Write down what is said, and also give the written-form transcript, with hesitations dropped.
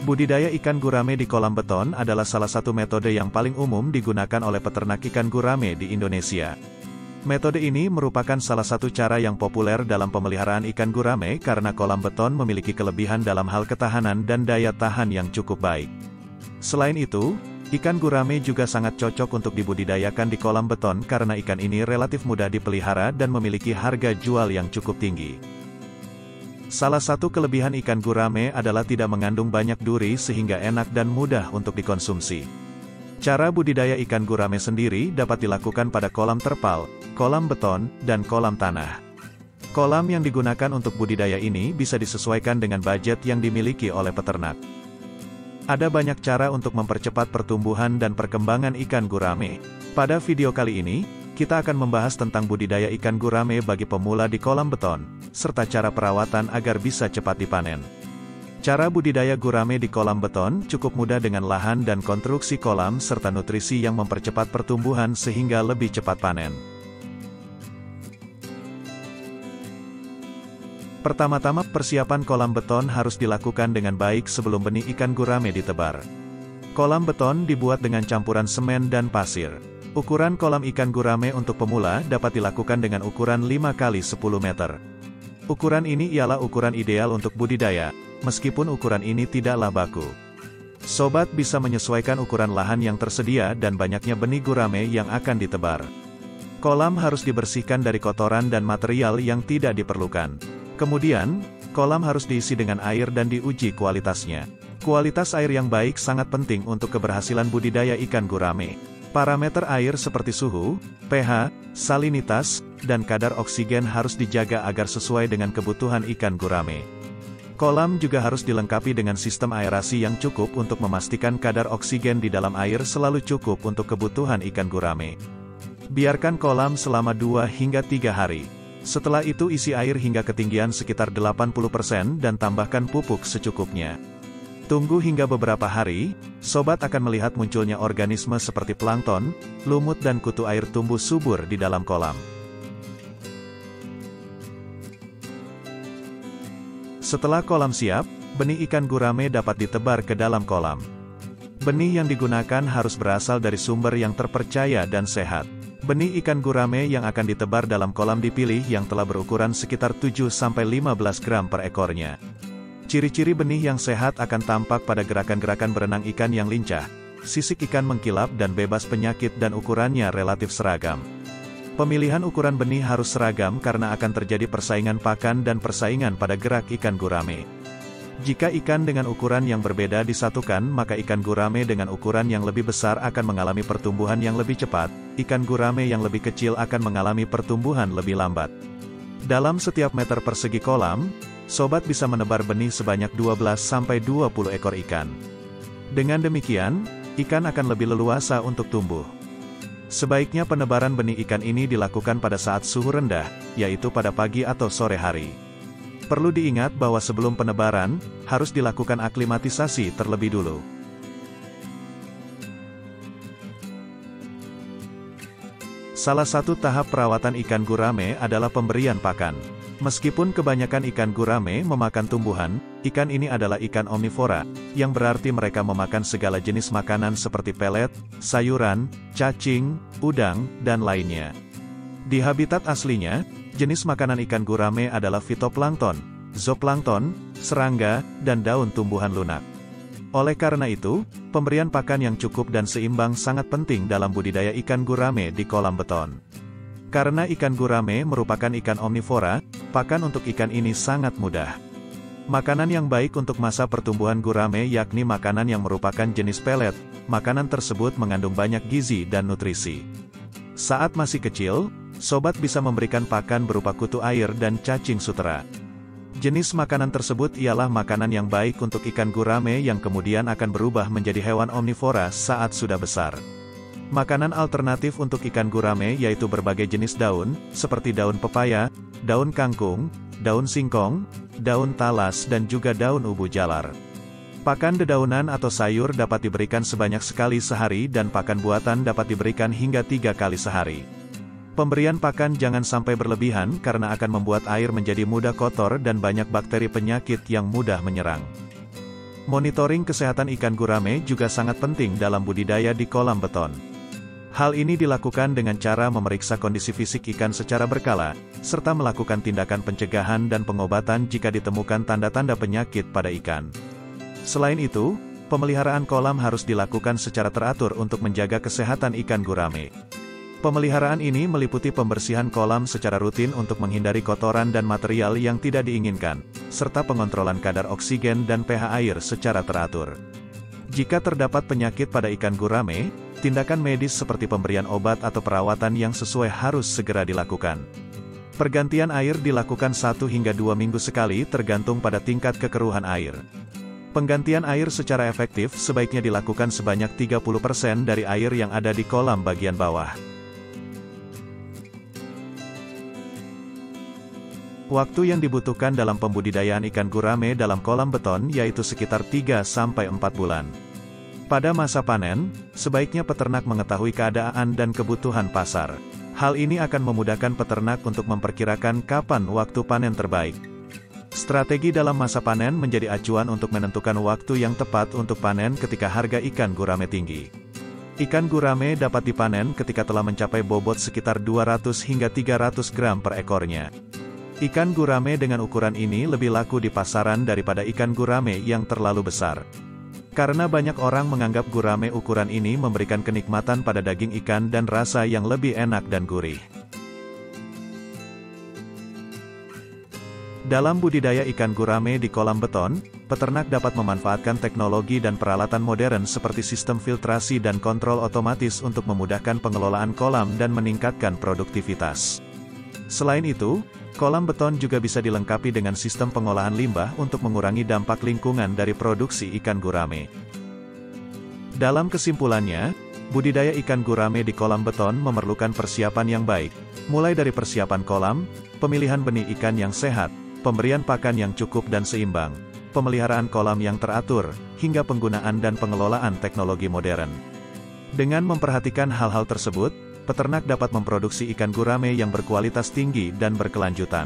Budidaya ikan gurame di kolam beton adalah salah satu metode yang paling umum digunakan oleh peternak ikan gurame di Indonesia. Metode ini merupakan salah satu cara yang populer dalam pemeliharaan ikan gurame karena kolam beton memiliki kelebihan dalam hal ketahanan dan daya tahan yang cukup baik. Selain itu, ikan gurame juga sangat cocok untuk dibudidayakan di kolam beton karena ikan ini relatif mudah dipelihara dan memiliki harga jual yang cukup tinggi. Salah satu kelebihan ikan gurame adalah tidak mengandung banyak duri sehingga enak dan mudah untuk dikonsumsi. Cara budidaya ikan gurame sendiri dapat dilakukan pada kolam terpal, kolam beton, dan kolam tanah. Kolam yang digunakan untuk budidaya ini bisa disesuaikan dengan budget yang dimiliki oleh peternak. Ada banyak cara untuk mempercepat pertumbuhan dan perkembangan ikan gurame. Pada video kali ini, kita akan membahas tentang budidaya ikan gurame bagi pemula di kolam beton, serta cara perawatan agar bisa cepat dipanen. Cara budidaya gurame di kolam beton cukup mudah dengan lahan dan konstruksi kolam serta nutrisi yang mempercepat pertumbuhan sehingga lebih cepat panen. Pertama-tama persiapan kolam beton harus dilakukan dengan baik sebelum benih ikan gurame ditebar. Kolam beton dibuat dengan campuran semen dan pasir. Ukuran kolam ikan gurame untuk pemula dapat dilakukan dengan ukuran 5 x 10 meter. Ukuran ini ialah ukuran ideal untuk budidaya, meskipun ukuran ini tidaklah baku. Sobat bisa menyesuaikan ukuran lahan yang tersedia dan banyaknya benih gurame yang akan ditebar. Kolam harus dibersihkan dari kotoran dan material yang tidak diperlukan. Kemudian, kolam harus diisi dengan air dan diuji kualitasnya. Kualitas air yang baik sangat penting untuk keberhasilan budidaya ikan gurame. Parameter air seperti suhu, pH, salinitas, dan kadar oksigen harus dijaga agar sesuai dengan kebutuhan ikan gurame. Kolam juga harus dilengkapi dengan sistem aerasi yang cukup untuk memastikan kadar oksigen di dalam air selalu cukup untuk kebutuhan ikan gurame. Biarkan kolam selama 2 hingga 3 hari. Setelah itu isi air hingga ketinggian sekitar 80% dan tambahkan pupuk secukupnya. Tunggu hingga beberapa hari, sobat akan melihat munculnya organisme seperti plankton, lumut dan kutu air tumbuh subur di dalam kolam. Setelah kolam siap, benih ikan gurame dapat ditebar ke dalam kolam. Benih yang digunakan harus berasal dari sumber yang terpercaya dan sehat. Benih ikan gurame yang akan ditebar dalam kolam dipilih yang telah berukuran sekitar 7-15 gram per ekornya. Ciri-ciri benih yang sehat akan tampak pada gerakan-gerakan berenang ikan yang lincah, sisik ikan mengkilap dan bebas penyakit dan ukurannya relatif seragam. Pemilihan ukuran benih harus seragam karena akan terjadi persaingan pakan dan persaingan pada gerak ikan gurame. Jika ikan dengan ukuran yang berbeda disatukan maka ikan gurame dengan ukuran yang lebih besar akan mengalami pertumbuhan yang lebih cepat, ikan gurame yang lebih kecil akan mengalami pertumbuhan lebih lambat. Dalam setiap meter persegi kolam, sobat bisa menebar benih sebanyak 12-20 ekor ikan. Dengan demikian, ikan akan lebih leluasa untuk tumbuh. Sebaiknya penebaran benih ikan ini dilakukan pada saat suhu rendah, yaitu pada pagi atau sore hari. Perlu diingat bahwa sebelum penebaran, harus dilakukan aklimatisasi terlebih dulu. Salah satu tahap perawatan ikan gurame adalah pemberian pakan. Meskipun kebanyakan ikan gurame memakan tumbuhan, ikan ini adalah ikan omnivora, yang berarti mereka memakan segala jenis makanan seperti pelet, sayuran, cacing, udang, dan lainnya. Di habitat aslinya, jenis makanan ikan gurame adalah fitoplankton, zooplankton, serangga, dan daun tumbuhan lunak. Oleh karena itu, pemberian pakan yang cukup dan seimbang sangat penting dalam budidaya ikan gurame di kolam beton. Karena ikan gurame merupakan ikan omnivora, pakan untuk ikan ini sangat mudah. Makanan yang baik untuk masa pertumbuhan gurame yakni makanan yang merupakan jenis pelet. Makanan tersebut mengandung banyak gizi dan nutrisi. Saat masih kecil, sobat bisa memberikan pakan berupa kutu air dan cacing sutera. Jenis makanan tersebut ialah makanan yang baik untuk ikan gurame yang kemudian akan berubah menjadi hewan omnivora saat sudah besar. Makanan alternatif untuk ikan gurame yaitu berbagai jenis daun, seperti daun pepaya, daun kangkung, daun singkong, daun talas dan juga daun ubu jalar. Pakan dedaunan atau sayur dapat diberikan sebanyak sekali sehari dan pakan buatan dapat diberikan hingga 3 kali sehari. Pemberian pakan jangan sampai berlebihan karena akan membuat air menjadi mudah kotor dan banyak bakteri penyakit yang mudah menyerang. Monitoring kesehatan ikan gurame juga sangat penting dalam budidaya di kolam beton. Hal ini dilakukan dengan cara memeriksa kondisi fisik ikan secara berkala, serta melakukan tindakan pencegahan dan pengobatan jika ditemukan tanda-tanda penyakit pada ikan. Selain itu, pemeliharaan kolam harus dilakukan secara teratur untuk menjaga kesehatan ikan gurame. Pemeliharaan ini meliputi pembersihan kolam secara rutin untuk menghindari kotoran dan material yang tidak diinginkan, serta pengontrolan kadar oksigen dan pH air secara teratur. Jika terdapat penyakit pada ikan gurame, tindakan medis seperti pemberian obat atau perawatan yang sesuai harus segera dilakukan. Pergantian air dilakukan 1 hingga 2 minggu sekali tergantung pada tingkat kekeruhan air. Penggantian air secara efektif sebaiknya dilakukan sebanyak 30% dari air yang ada di kolam bagian bawah. Waktu yang dibutuhkan dalam pembudidayaan ikan gurame dalam kolam beton yaitu sekitar 3-4 bulan. Pada masa panen, sebaiknya peternak mengetahui keadaan dan kebutuhan pasar. Hal ini akan memudahkan peternak untuk memperkirakan kapan waktu panen terbaik. Strategi dalam masa panen menjadi acuan untuk menentukan waktu yang tepat untuk panen ketika harga ikan gurame tinggi. Ikan gurame dapat dipanen ketika telah mencapai bobot sekitar 200 hingga 300 gram per ekornya. Ikan gurame dengan ukuran ini lebih laku di pasaran daripada ikan gurame yang terlalu besar. Karena banyak orang menganggap gurame ukuran ini memberikan kenikmatan pada daging ikan dan rasa yang lebih enak dan gurih. Dalam budidaya ikan gurame di kolam beton, peternak dapat memanfaatkan teknologi dan peralatan modern seperti sistem filtrasi dan kontrol otomatis untuk memudahkan pengelolaan kolam dan meningkatkan produktivitas. Selain itu, kolam beton juga bisa dilengkapi dengan sistem pengolahan limbah untuk mengurangi dampak lingkungan dari produksi ikan gurame. Dalam kesimpulannya, budidaya ikan gurame di kolam beton memerlukan persiapan yang baik, mulai dari persiapan kolam, pemilihan benih ikan yang sehat, pemberian pakan yang cukup dan seimbang, pemeliharaan kolam yang teratur, hingga penggunaan dan pengelolaan teknologi modern. Dengan memperhatikan hal-hal tersebut, peternak dapat memproduksi ikan gurame yang berkualitas tinggi dan berkelanjutan.